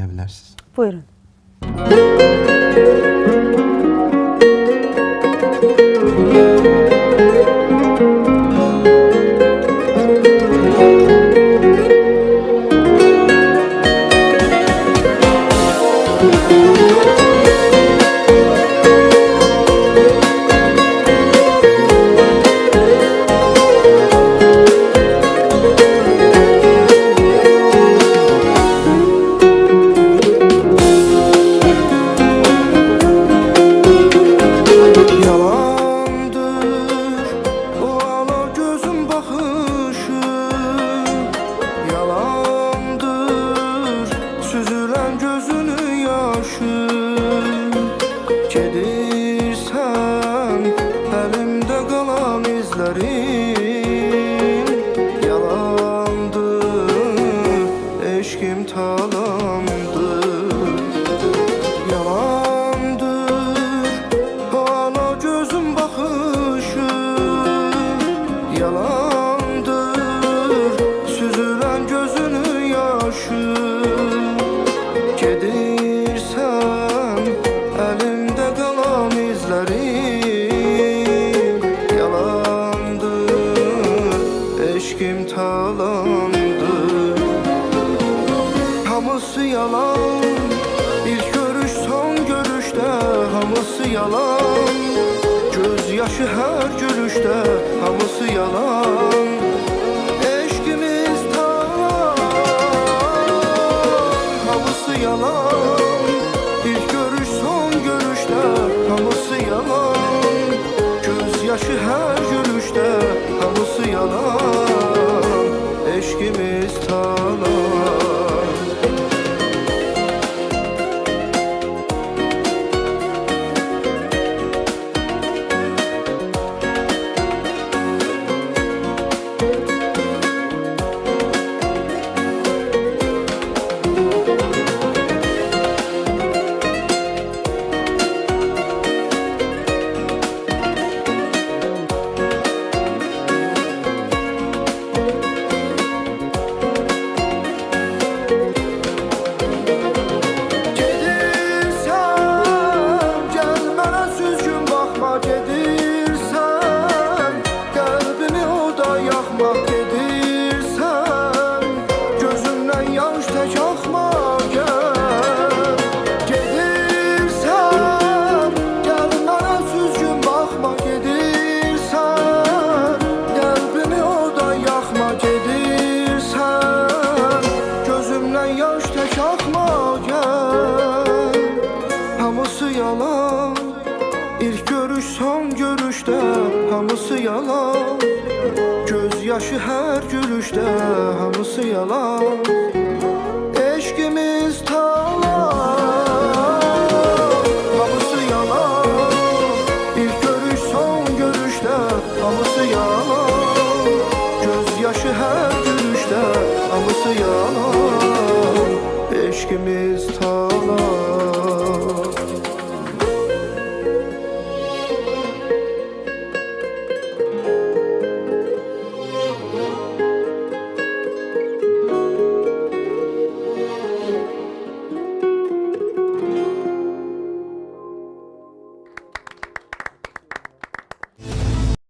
söyleyebilirsiniz. Buyurun. Gedirsən əlimdə qalan izlərim yalandır, eşqim talandır. Yalandır o ana gözüm baxışı, yalandır süzülən gözünün yaşı. Gedirsən əlimdə qalan izlərim yalandır, eşqim talandır. Hamısı yalan, ilk görüş son görüşdə, hamısı yalan. Göz yaşı hər gülüşdə, hamısı yalan. Eşqimiz talan, hamısı yalan. İlk görüş son görüşdə, hamısı yalan. Göz yaşı hər gülüşdə, hamısı yalan. Eşqimiz talan. Hamısı yalan, ilk görüş son görüşdə, hamısı yalan. Göz yaşı hər gülüşdə, hamısı yalan. Eşqimiz talan, hamısı yalan. İlk görüş son görüşdə, hamısı yalan. Göz yaşı hər gülüşdə, hamısı yalan. Eşqimiz talan.